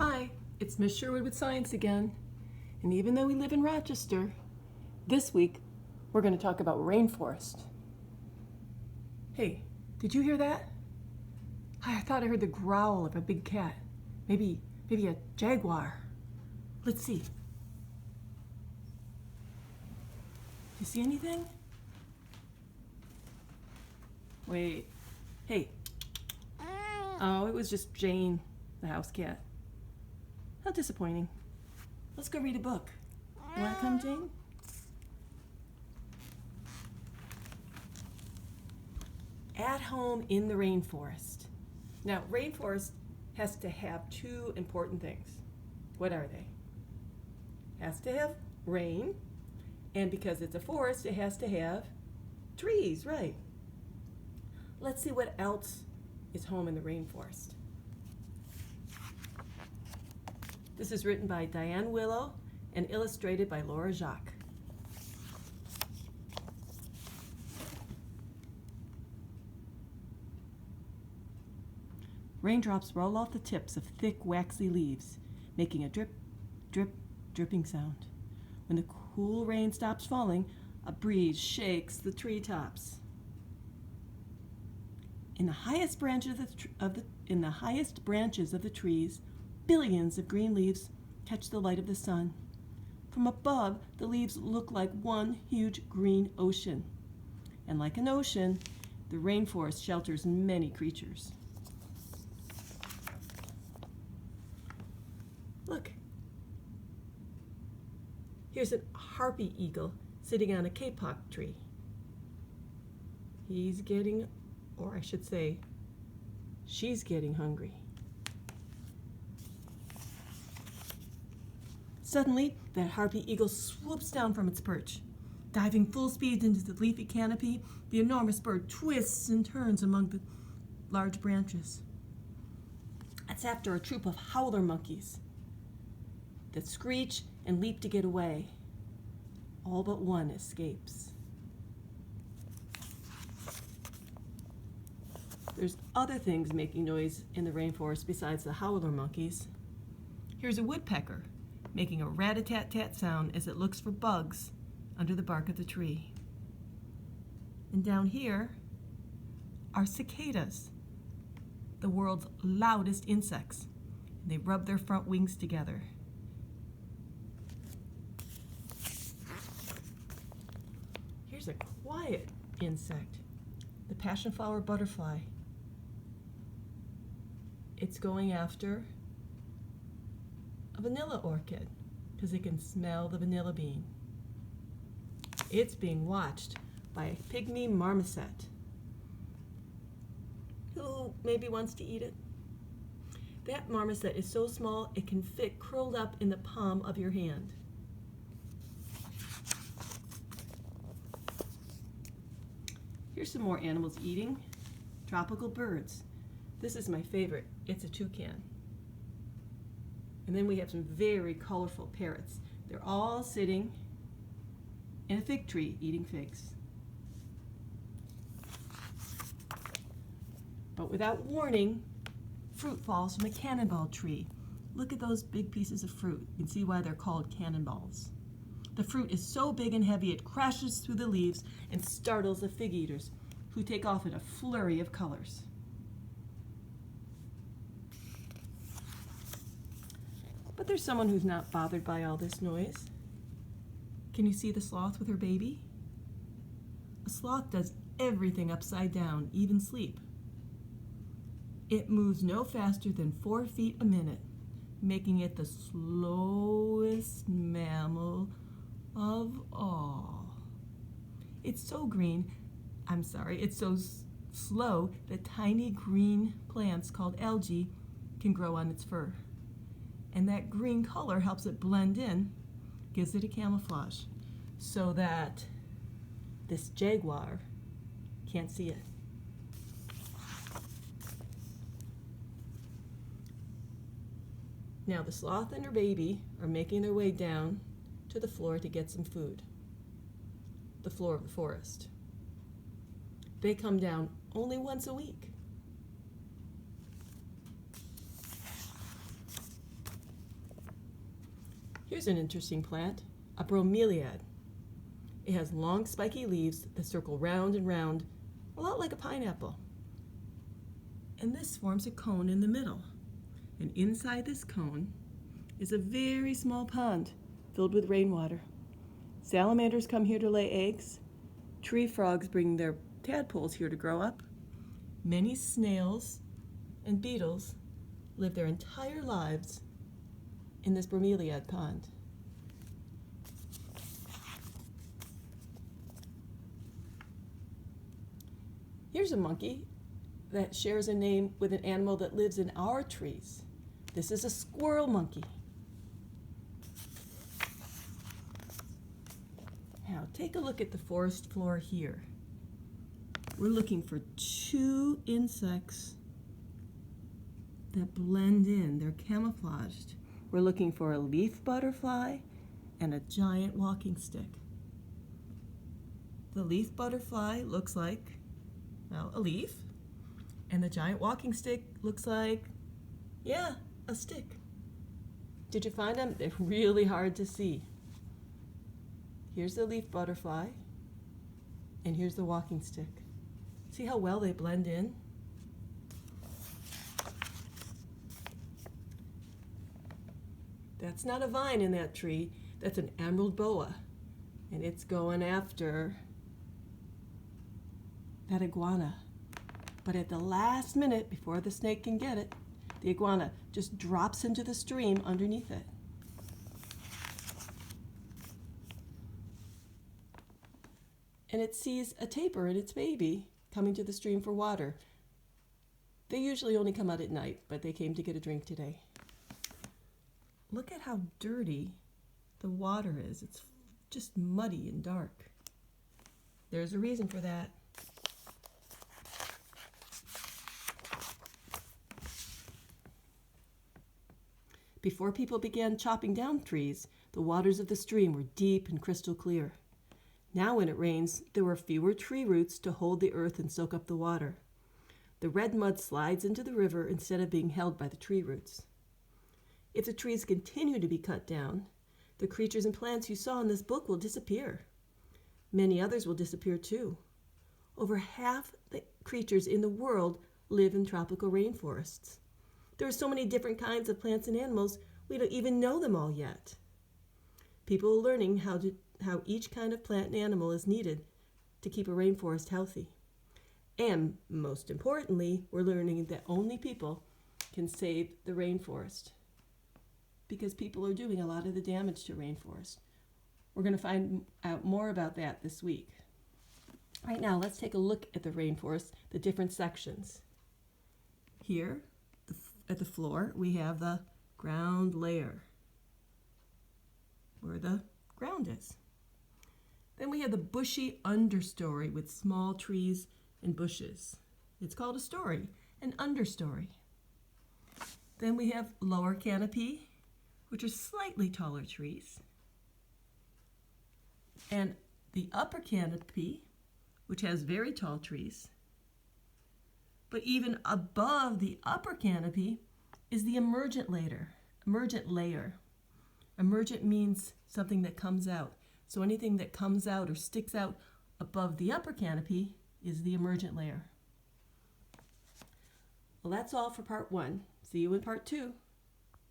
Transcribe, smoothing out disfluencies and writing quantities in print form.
Hi, it's Miss Sherwood with Science again. And even though we live in Rochester, this week we're going to talk about rainforest. Hey, did you hear that? I thought I heard the growl of a big cat. Maybe a jaguar. Let's see. You see anything? Wait. Hey. Oh, it was just Jane, the house cat. How disappointing. Let's go read a book. You want to come, Jane? At home in the rainforest. Now, rainforest has to have two important things. What are they? Has to have rain, and because it's a forest, it has to have trees, right? Let's see what else is home in the rainforest. This is written by Diane Willow and illustrated by Laura Jacques. Raindrops roll off the tips of thick, waxy leaves, making a drip, drip, dripping sound. When the cool rain stops falling, a breeze shakes the treetops. In the highest branches of the trees, billions of green leaves catch the light of the sun. From above, the leaves look like one huge green ocean. And like an ocean, the rainforest shelters many creatures. Look, here's a harpy eagle sitting on a kapok tree. He's getting, or I should say, she's getting hungry. Suddenly, that harpy eagle swoops down from its perch. Diving full speed into the leafy canopy, the enormous bird twists and turns among the large branches. It's after a troop of howler monkeys that screech and leap to get away. All but one escapes. There's other things making noise in the rainforest besides the howler monkeys. Here's a woodpecker making a rat-a-tat-tat sound as it looks for bugs under the bark of the tree. And down here are cicadas, the world's loudest insects. They rub their front wings together. Here's a quiet insect, the Passionflower Butterfly. It's going after a vanilla orchid because it can smell the vanilla bean. It's being watched by a pygmy marmoset who maybe wants to eat it. That marmoset is so small it can fit curled up in the palm of your hand. Here's some more animals eating. Tropical birds. This is my favorite. It's a toucan. And then we have some very colorful parrots. They're all sitting in a fig tree eating figs. But without warning, fruit falls from a cannonball tree. Look at those big pieces of fruit. You can see why they're called cannonballs. The fruit is so big and heavy it crashes through the leaves and startles the fig eaters, who take off in a flurry of colors. But there's someone who's not bothered by all this noise. Can you see the sloth with her baby? A sloth does everything upside down, even sleep. It moves no faster than 4 feet a minute, making it the slowest mammal of all. It's so slow that tiny green plants called algae can grow on its fur. And that green color helps it blend in, gives it a camouflage, so that this jaguar can't see it. Now the sloth and her baby are making their way down to the floor to get some food, the floor of the forest. They come down only once a week. Here's an interesting plant, a bromeliad. It has long spiky leaves that circle round and round, a lot like a pineapple. And this forms a cone in the middle. And inside this cone is a very small pond filled with rainwater. Salamanders come here to lay eggs. Tree frogs bring their tadpoles here to grow up. Many snails and beetles live their entire lives in this bromeliad pond. Here's a monkey that shares a name with an animal that lives in our trees. This is a squirrel monkey. Now take a look at the forest floor here. We're looking for two insects that blend in. They're camouflaged. We're looking for a leaf butterfly and a giant walking stick. The leaf butterfly looks like, well, a leaf, and the giant walking stick looks like, yeah, a stick. Did you find them? They're really hard to see. Here's the leaf butterfly, and here's the walking stick. See how well they blend in? That's not a vine in that tree. That's an emerald boa, and it's going after that iguana. But at the last minute, before the snake can get it, the iguana just drops into the stream underneath it. And it sees a tapir and its baby coming to the stream for water. They usually only come out at night, but they came to get a drink today. Look at how dirty the water is. It's just muddy and dark. There's a reason for that. Before people began chopping down trees, the waters of the stream were deep and crystal clear. Now when it rains, there were fewer tree roots to hold the earth and soak up the water. The red mud slides into the river instead of being held by the tree roots. If the trees continue to be cut down, the creatures and plants you saw in this book will disappear. Many others will disappear too. Over half the creatures in the world live in tropical rainforests. There are so many different kinds of plants and animals, we don't even know them all yet. People are learning how each kind of plant and animal is needed to keep a rainforest healthy. And most importantly, we're learning that only people can save the rainforest, because people are doing a lot of the damage to rainforest. We're going to find out more about that this week. Right now, let's take a look at the rainforest, the different sections. Here, at the floor, we have the ground layer, where the ground is. Then we have the bushy understory with small trees and bushes. It's called a story, an understory. Then we have lower canopy, which are slightly taller trees. And the upper canopy, which has very tall trees. But even above the upper canopy is the emergent layer. Emergent means something that comes out. So anything that comes out or sticks out above the upper canopy is the emergent layer. Well, that's all for part 1. See you in part 2.